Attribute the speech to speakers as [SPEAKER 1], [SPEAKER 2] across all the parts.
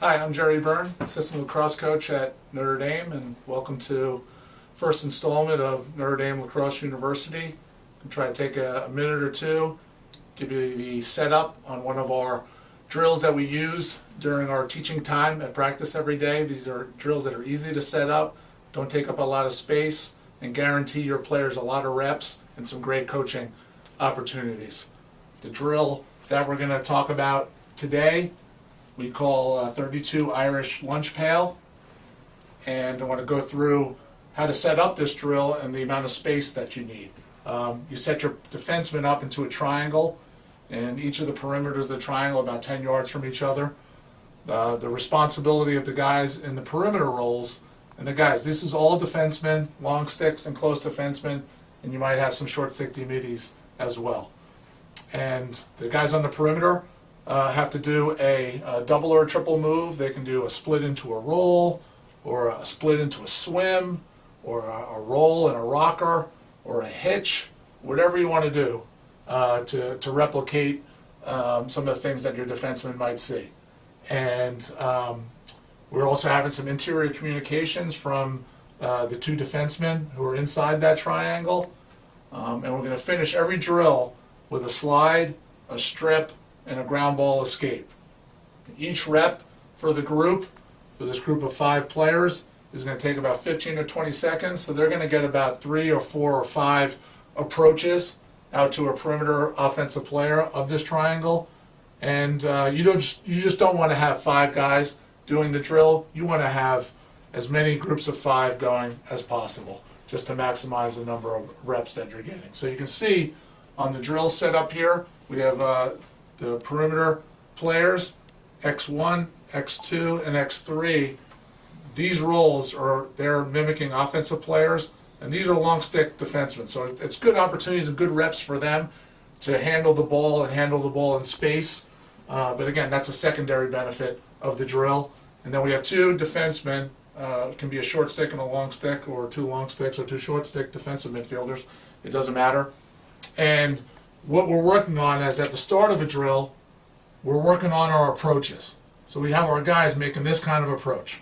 [SPEAKER 1] Hi, I'm Jerry Byrne, Assistant Lacrosse Coach at Notre Dame, and welcome to first installment of Notre Dame Lacrosse University. I'll try to take a minute or two, give you the setup on one of our drills that we use during our teaching time at practice every day. These are drills that are easy to set up, don't take up a lot of space, and guarantee your players a lot of reps and some great coaching opportunities. The drill that we're going to talk about today we call 32 Irish lunch pail, and I want to go through how to set up this drill and the amount of space that you need. You set your defensemen up into a triangle, and each of the perimeters of the triangle about 10 yards from each other. The responsibility of the guys in the perimeter roles, and the guys, this is all defensemen, long sticks and close defensemen, and you might have some short stick DMDs as well. And the guys on the perimeter have to do a double or a triple move. They can do a split into a roll, or a split into a swim, or a roll and a rocker, or a hitch, whatever you want to do to replicate some of the things that your defenseman might see. And we're also having some interior communications from the two defensemen who are inside that triangle. And we're going to finish every drill with a slide, a strip, and a ground ball escape. Each rep for the group, for this group of 5 players, is going to take about 15 to 20 seconds. So they're going to get about 3 or 4 or 5 approaches out to a perimeter offensive player of this triangle. And you just don't want to have 5 guys doing the drill. You want to have as many groups of 5 going as possible, just to maximize the number of reps that you're getting. So you can see on the drill set up here, we have the perimeter players, X1, X2, and X3. These roles they're mimicking offensive players, and these are long stick defensemen. So it's good opportunities and good reps for them to handle the ball and handle the ball in space. But again, that's a secondary benefit of the drill. And then we have 2 defensemen. It can be a short stick and a long stick, or 2 long sticks, or 2 short stick defensive midfielders. It doesn't matter. And what we're working on is at the start of a drill, we're working on our approaches. So we have our guys making this kind of approach.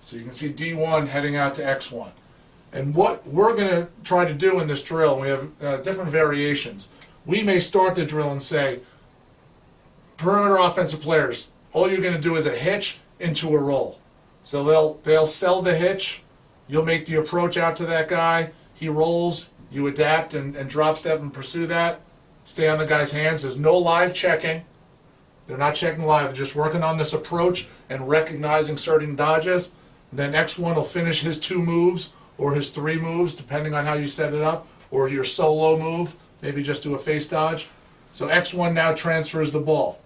[SPEAKER 1] So you can see D1 heading out to X1. And what we're going to try to do in this drill, we have different variations. We may start the drill and say, perimeter offensive players, all you're going to do is a hitch into a roll. So they'll sell the hitch, you'll make the approach out to that guy, he rolls, you adapt and drop step and pursue that. Stay on the guy's hands. There's no live checking. They're not checking live. They're just working on this approach and recognizing certain dodges. And then X1 will finish his 2 moves or his 3 moves, depending on how you set it up, or your solo move. Maybe just do a face dodge. So X1 now transfers the ball.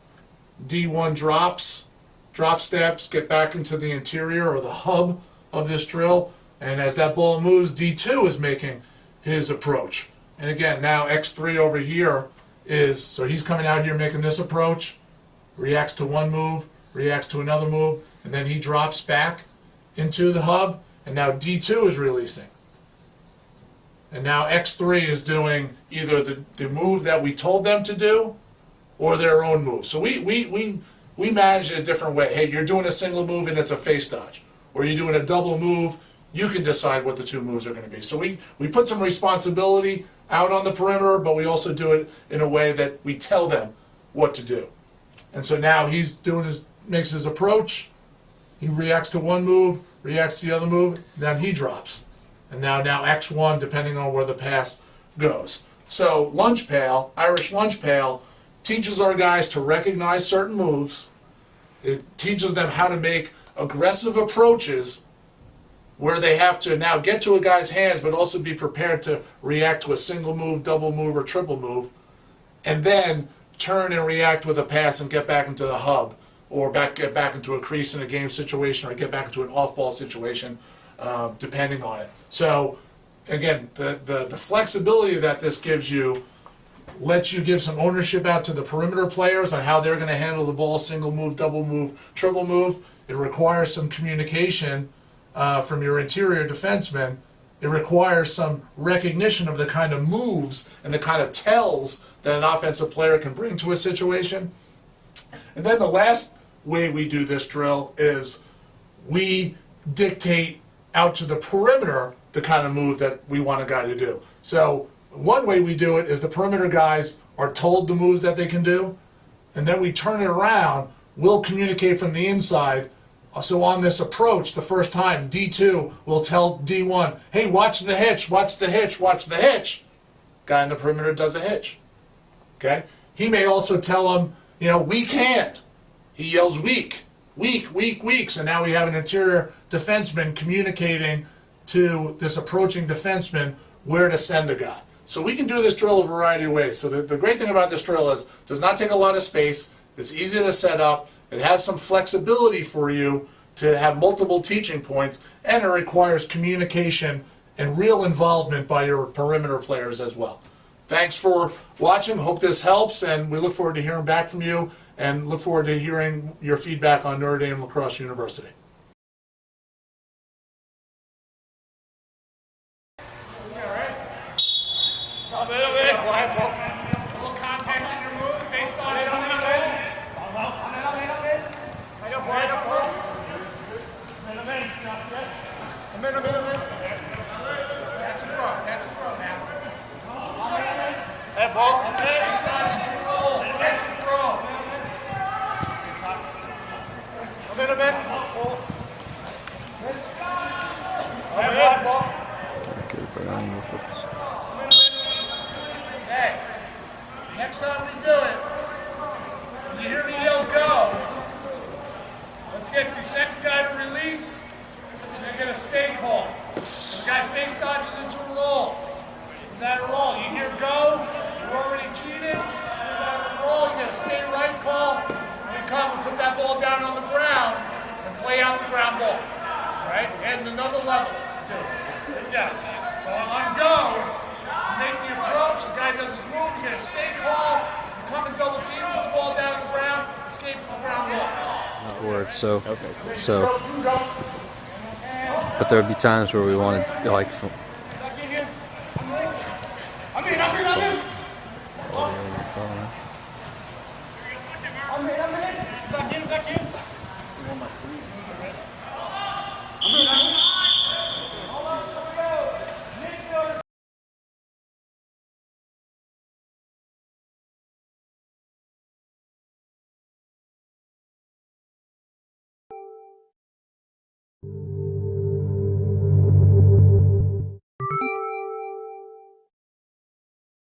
[SPEAKER 1] D1 drops, drop steps, get back into the interior or the hub of this drill. And as that ball moves, D2 is making his approach. And again, now X3 over here so he's coming out here making this approach, reacts to one move, reacts to another move, and then he drops back into the hub, and now D2 is releasing. And now X3 is doing either the move that we told them to do or their own move. So we manage it a different way. Hey, you're doing a single move and it's a face dodge. Or you're doing a double move, you can decide what the 2 moves are going to be. So we put some responsibility out on the perimeter, but we also do it in a way that we tell them what to do. And so now he's makes his approach, he reacts to one move, reacts to the other move, then he drops. And now X1, depending on where the pass goes. So lunch pail, Irish lunch pail, teaches our guys to recognize certain moves. It teaches them how to make aggressive approaches where they have to now get to a guy's hands but also be prepared to react to a single move, double move, or triple move, and then turn and react with a pass and get back into the hub, or get back into a crease in a game situation, or get back into an off-ball situation, depending on it. So again, the flexibility that this gives you lets you give some ownership out to the perimeter players on how they're going to handle the ball, single move, double move, triple move. It requires some communication from your interior defensemen. It requires some recognition of the kind of moves and the kind of tells that an offensive player can bring to a situation. And then the last way we do this drill is we dictate out to the perimeter the kind of move that we want a guy to do. So one way we do it is the perimeter guys are told the moves that they can do, and then we turn it around. We'll communicate from the inside. So on this approach, the first time, D2 will tell D1, hey, watch the hitch, watch the hitch, watch the hitch. Guy in the perimeter does a hitch. Okay? He may also tell him, you know, we can't. He yells weak, weak, weak, weak. So now we have an interior defenseman communicating to this approaching defenseman where to send a guy. So we can do this drill a variety of ways. So the great thing about this drill is it does not take a lot of space. It's easy to set up. It has some flexibility for you to have multiple teaching points, and it requires communication and real involvement by your perimeter players as well. Thanks for watching. Hope this helps, and we look forward to hearing back from you and look forward to hearing your feedback on Notre Dame Lacrosse University. Next time we do it, when you hear me yell go, let's get the second guy to release and then get a stay call. The guy face dodges into a roll. Is that a roll? You hear go, you're already cheated. Is that a roll? You get a stay right call. You come and put that ball down on the ground and play out the ground ball. Right? And another level, too. Yeah. So on go, you make the approach, the guy does his move, you get a stay call, you come and double team, put the ball down on the ground, escape from the ground ball.
[SPEAKER 2] That works. So, but there would be times where we wanted, like,